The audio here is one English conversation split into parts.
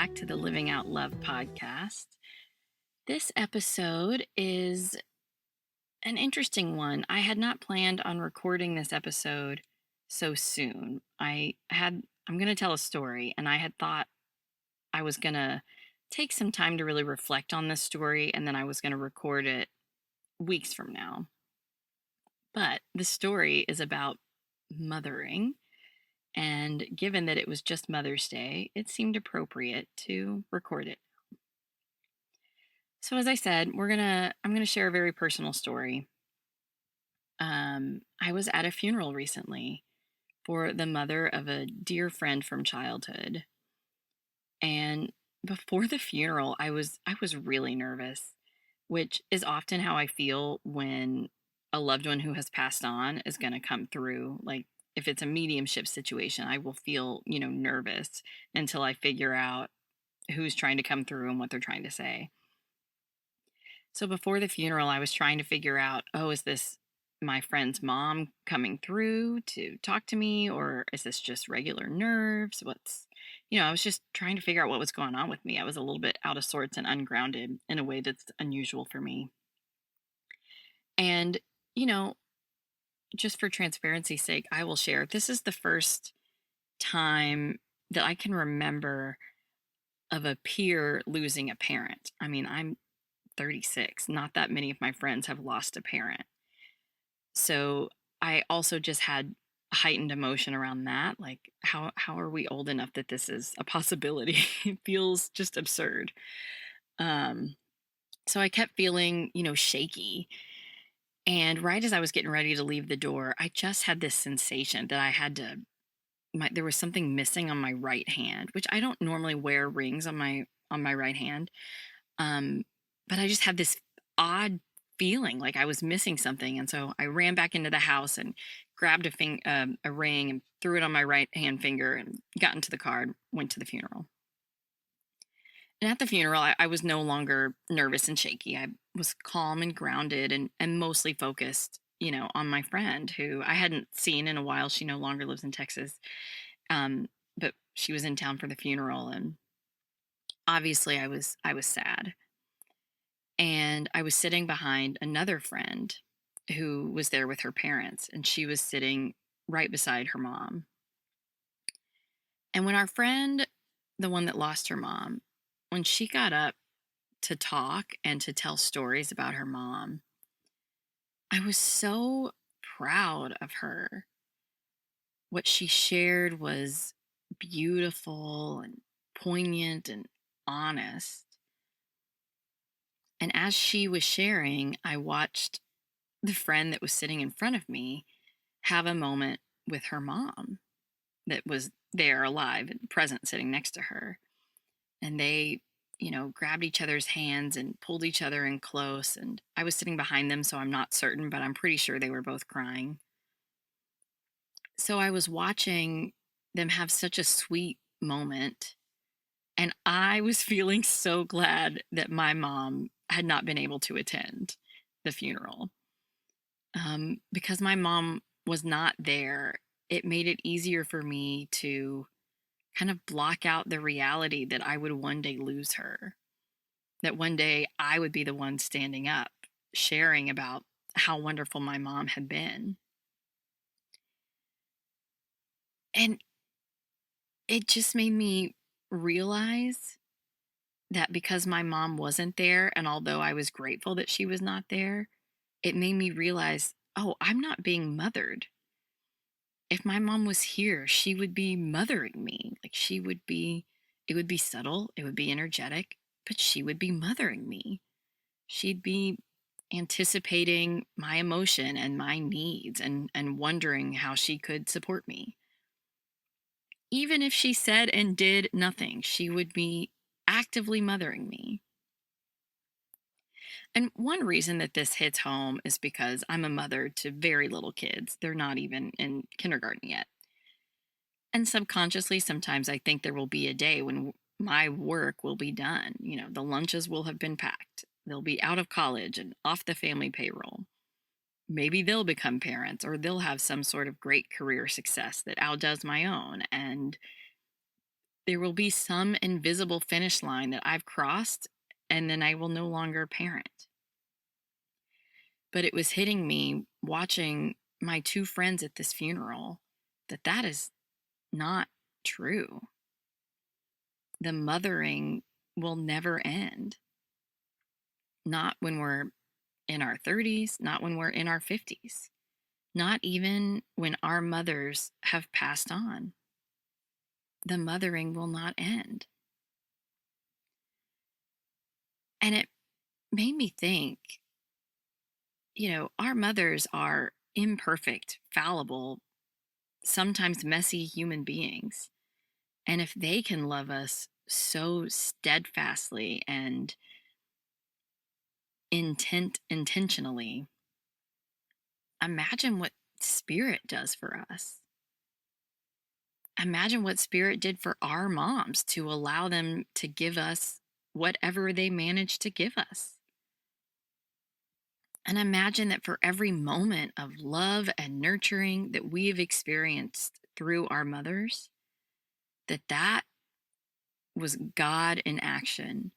back to the Living Out Love podcast. This episode is an interesting one. I had not planned on recording this episode so soon. I'm going to tell a story, and I had thought I was going to take some time to really reflect on this story, and then I was going to record it weeks from now. But the story is about mothering. And given that it was just Mother's Day, it seemed appropriate to record it. So as I said, I'm gonna share a very personal story. I was at a funeral recently for the mother of a dear friend from childhood, and before the funeral, I was really nervous, which is often how I feel when a loved one who has passed on is going to come through. Like if it's a mediumship situation, I will feel, nervous until I figure out who's trying to come through and what they're trying to say. So before the funeral, I was trying to figure out, oh, is this my friend's mom coming through to talk to me, or is this just regular nerves? I was just trying to figure out what was going on with me. I was a little bit out of sorts and ungrounded in a way that's unusual for me. And, you know, just for transparency's sake, I will share this is the first time that I can remember of a peer losing a parent. I mean, I'm 36. Not that many of my friends have lost a parent. So I also just had heightened emotion around that. Like, how are we old enough that this is a possibility? It feels just absurd. Um, so I kept feeling, shaky. And right as I was getting ready to leave the door, I just had this sensation that there was something missing on my right hand, which I don't normally wear rings on my right hand. But I just had this odd feeling like I was missing something. And so I ran back into the house and grabbed a ring and threw it on my right hand finger and got into the car and went to the funeral. And at the funeral, I was no longer nervous and shaky. I was calm and grounded and mostly focused, on my friend who I hadn't seen in a while. She no longer lives in Texas. But she was in town for the funeral. And obviously I was sad. And I was sitting behind another friend who was there with her parents, and she was sitting right beside her mom. And when our friend, the one that lost her mom, when she got up to talk and to tell stories about her mom, I was so proud of her. What she shared was beautiful and poignant and honest. And as she was sharing, I watched the friend that was sitting in front of me have a moment with her mom that was there alive and present sitting next to her. And they, grabbed each other's hands and pulled each other in close. And I was sitting behind them, so I'm not certain, but I'm pretty sure they were both crying. So I was watching them have such a sweet moment. And I was feeling so glad that my mom had not been able to attend the funeral. Because my mom was not there, it made it easier for me to kind of block out the reality that I would one day lose her, that one day I would be the one standing up, sharing about how wonderful my mom had been. And it just made me realize that because my mom wasn't there, and although I was grateful that she was not there, it made me realize, oh, I'm not being mothered. If my mom was here, she would be mothering me. Like it would be subtle, it would be energetic, but she would be mothering me. She'd be anticipating my emotion and my needs and wondering how she could support me. Even if she said and did nothing, she would be actively mothering me. And one reason that this hits home is because I'm a mother to very little kids. They're not even in kindergarten yet. And subconsciously, sometimes I think there will be a day when my work will be done. The lunches will have been packed. They'll be out of college and off the family payroll. Maybe they'll become parents, or they'll have some sort of great career success that outdoes my own. And There will be some invisible finish line that I've crossed, and then I will no longer parent. But it was hitting me watching my two friends at this funeral that that is not true. The mothering will never end. Not when we're in our 30s, not when we're in our 50s, not even when our mothers have passed on. The mothering will not end. And it made me think, our mothers are imperfect, fallible, sometimes messy human beings. And if they can love us so steadfastly and intentionally, imagine what spirit does for us. Imagine what spirit did for our moms to allow them to give us whatever they managed to give us. And imagine that for every moment of love and nurturing that we have experienced through our mothers, that was God in action.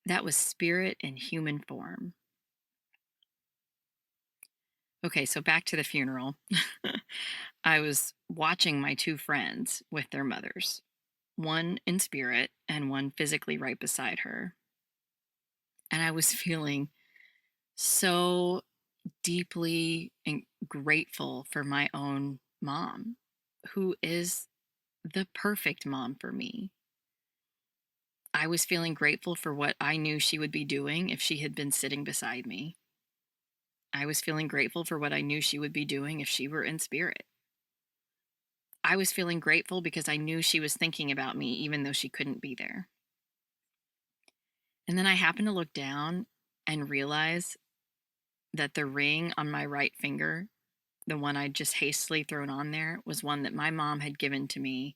That was spirit in human form. Okay, so back to the funeral. I was watching my two friends with their mothers, one in spirit and one physically right beside her. And I was feeling so deeply grateful for my own mom, who is the perfect mom for me. I was feeling grateful for what I knew she would be doing if she had been sitting beside me. I was feeling grateful for what I knew she would be doing if she were in spirit. I was feeling grateful because I knew she was thinking about me even though she couldn't be there. And then I happened to look down and realize that the ring on my right finger, the one I'd just hastily thrown on there, was one that my mom had given to me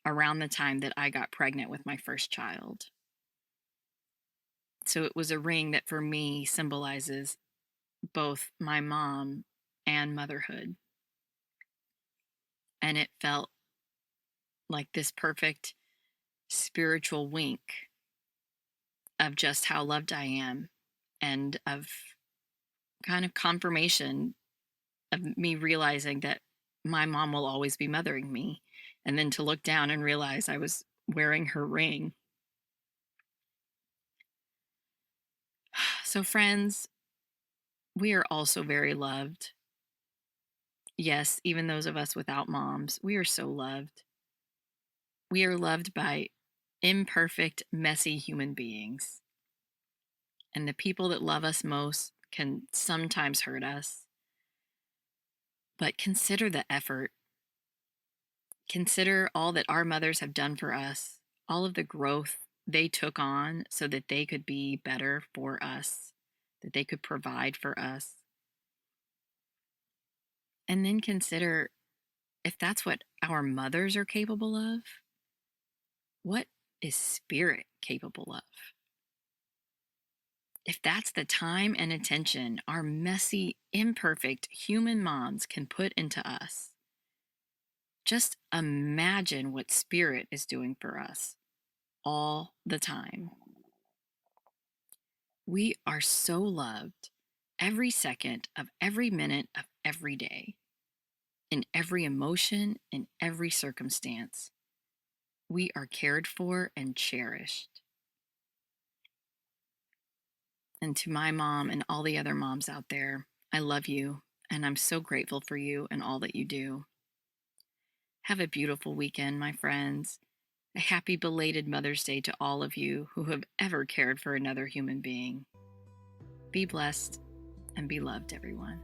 around the time that I got pregnant with my first child. So it was a ring that for me symbolizes both my mom and motherhood. And it felt like this perfect spiritual wink of just how loved I am and of kind of confirmation of me realizing that my mom will always be mothering me. And then to look down and realize I was wearing her ring. So, friends, we are also very loved. Yes, even those of us without moms, we are so loved. We are loved by imperfect, messy human beings. And the people that love us most can sometimes hurt us. But consider the effort. Consider all that our mothers have done for us, all of the growth they took on so that they could be better for us, that they could provide for us. And then consider if that's what our mothers are capable of, what is spirit capable of? If that's the time and attention our messy, imperfect human moms can put into us, just imagine what spirit is doing for us all the time. We are so loved every second of every minute of every day, in every emotion, in every circumstance. We are cared for and cherished. And to my mom and all the other moms out there, I love you and I'm so grateful for you and all that you do. Have a beautiful weekend, my friends. A happy belated Mother's Day to all of you who have ever cared for another human being. Be blessed and be loved, everyone.